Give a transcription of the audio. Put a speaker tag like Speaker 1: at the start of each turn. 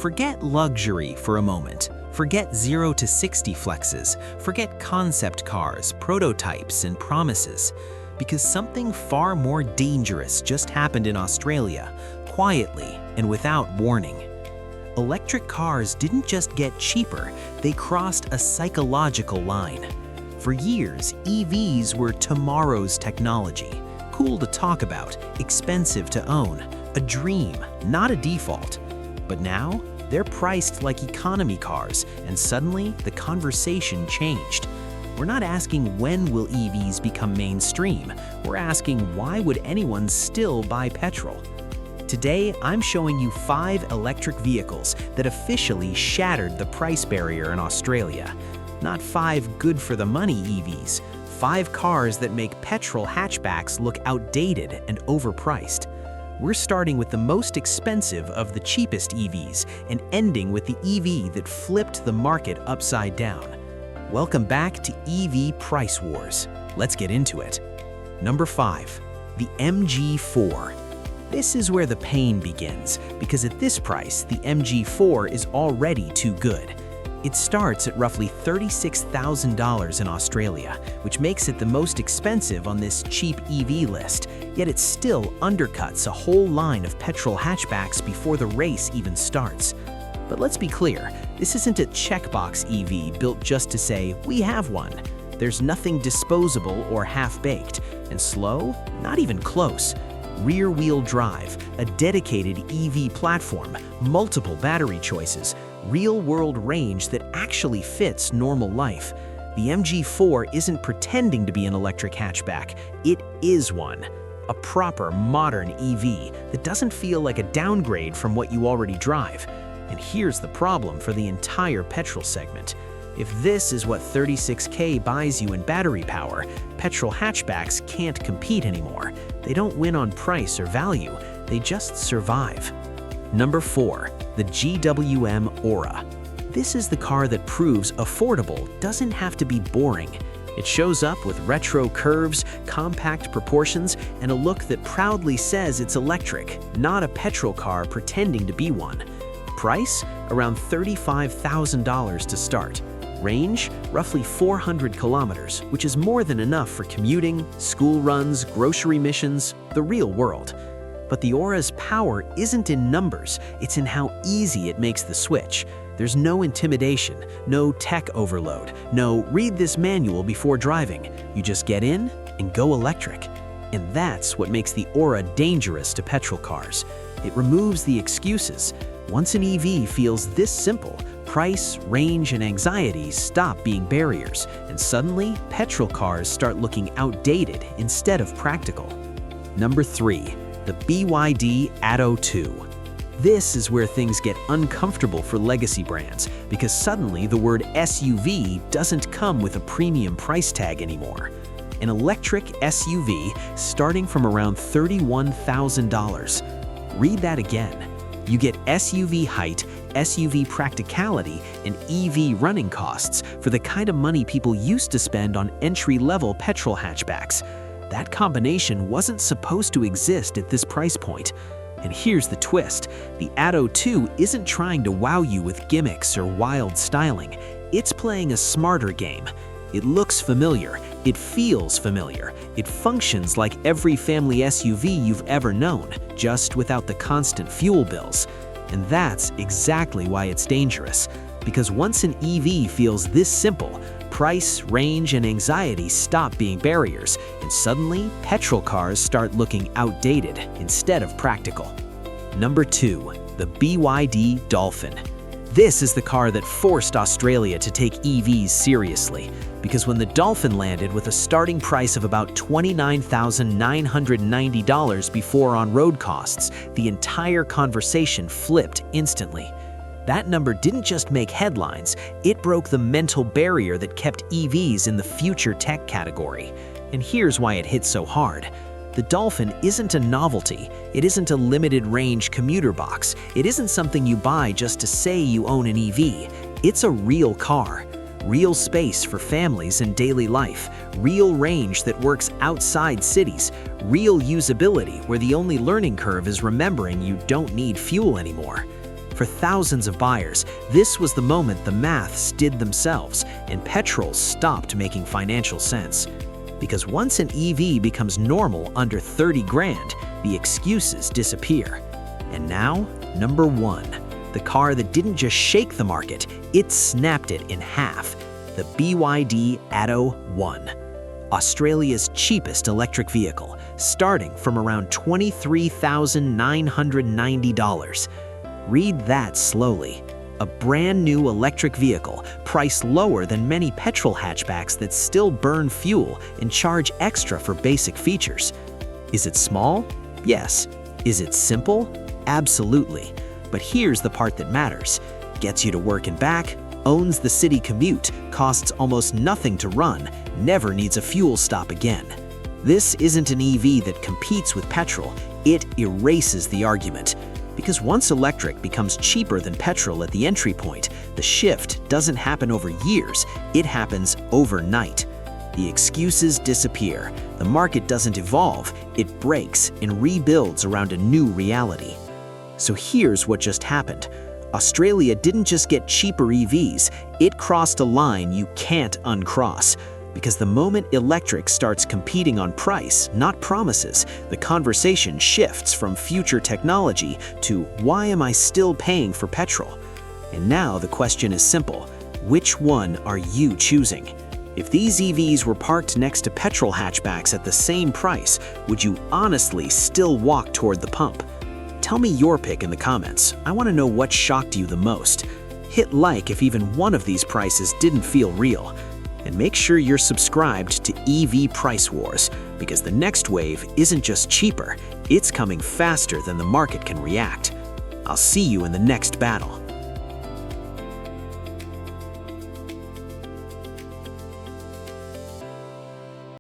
Speaker 1: Forget luxury for a moment. Forget 0 to 60 flexes. Forget concept cars, prototypes, and promises. Because something far more dangerous just happened in Australia, quietly and without warning. Electric cars didn't just get cheaper, they crossed a psychological line. For years, EVs were tomorrow's technology. Cool to talk about, expensive to own, a dream, not a default. But now, they're priced like economy cars, and suddenly the conversation changed. We're not asking when will EVs become mainstream, we're asking why would anyone still buy petrol? Today, I'm showing you 5 electric vehicles that officially shattered the price barrier in Australia. Not 5 good-for-the-money EVs, 5 cars that make petrol hatchbacks look outdated and overpriced. We're starting with the most expensive of the cheapest EVs and ending with the EV that flipped the market upside down. Welcome back to EV Price Wars. Let's get into it. Number 5, the MG4. This is where the pain begins, because at this price, the MG4 is already too good. It starts at roughly $36,000 in Australia, which makes it the most expensive on this cheap EV list, yet it still undercuts a whole line of petrol hatchbacks before the race even starts. But let's be clear, this isn't a checkbox EV built just to say, we have one. There's nothing disposable or half-baked, and slow? Not even close. Rear-wheel drive, a dedicated EV platform, multiple battery choices, real-world range that actually fits normal life. The MG4 isn't pretending to be an electric hatchback, it is one. A proper, modern EV that doesn't feel like a downgrade from what you already drive. And here's the problem for the entire petrol segment. If this is what $36K buys you in battery power, petrol hatchbacks can't compete anymore. They don't win on price or value, they just survive. Number 4, the GWM Aura. This is the car that proves affordable doesn't have to be boring. It shows up with retro curves, compact proportions, and a look that proudly says it's electric, not a petrol car pretending to be one. Price? Around $35,000 to start. Range? Roughly 400 kilometers, which is more than enough for commuting, school runs, grocery missions, the real world. But the Aura's power isn't in numbers, it's in how easy it makes the switch. There's no intimidation, no tech overload, no read this manual before driving. You just get in and go electric. And that's what makes the Aura dangerous to petrol cars. It removes the excuses. Once an EV feels this simple, price, range, and anxiety stop being barriers, and suddenly, petrol cars start looking outdated instead of practical. Number 3, the BYD Atto 2. This is where things get uncomfortable for legacy brands, because suddenly the word SUV doesn't come with a premium price tag anymore. An electric SUV starting from around $31,000. Read that again. You get SUV height, SUV practicality, and EV running costs for the kind of money people used to spend on entry-level petrol hatchbacks. That combination wasn't supposed to exist at this price point. And here's the twist. The Atto 2 isn't trying to wow you with gimmicks or wild styling. It's playing a smarter game. It looks familiar, it feels familiar, it functions like every family SUV you've ever known, just without the constant fuel bills. And that's exactly why it's dangerous. Because once an EV feels this simple, price, range, and anxiety stop being barriers, and suddenly petrol cars start looking outdated instead of practical. Number 2, the BYD Dolphin. This is the car that forced Australia to take EVs seriously, because when the Dolphin landed with a starting price of about $29,990 before on-road costs, the entire conversation flipped instantly. That number didn't just make headlines, it broke the mental barrier that kept EVs in the future tech category. And here's why it hit so hard. The Dolphin isn't a novelty, it isn't a limited-range commuter box, it isn't something you buy just to say you own an EV. It's a real car. Real space for families and daily life, real range that works outside cities, real usability where the only learning curve is remembering you don't need fuel anymore. For For thousands of buyers, this was the moment the maths did themselves and Petrol stopped making financial sense. Because once an EV becomes normal under 30 grand, the excuses disappear. And now, number 1, the car that didn't just shake the market, it snapped it in half. The BYD Atto 1. Australia's cheapest electric vehicle, starting from around $23,990. Read that slowly. A brand new electric vehicle, priced lower than many petrol hatchbacks that still burn fuel and charge extra for basic features. Is it small? Yes. Is it simple? Absolutely. But here's the part that matters. Gets you to work and back, owns the city commute, costs almost nothing to run, never needs a fuel stop again. This isn't an EV that competes with petrol, it erases the argument. Because once electric becomes cheaper than petrol at the entry point, the shift doesn't happen over years, it happens overnight. The excuses disappear, the market doesn't evolve, it breaks and rebuilds around a new reality. So here's what just happened. Australia didn't just get cheaper EVs, it crossed a line you can't uncross. Because the moment electric starts competing on price, not promises, the conversation shifts from future technology to why am I still paying for petrol? And now the question is simple. Which one are you choosing? If these EVs were parked next to petrol hatchbacks at the same price, would you honestly still walk toward the pump? Tell me your pick in the comments. I want to know what shocked you the most. Hit like if even one of these prices didn't feel real. And make sure you're subscribed to EV Price Wars, because the next wave isn't just cheaper, it's coming faster than the market can react. I'll see you in the next battle.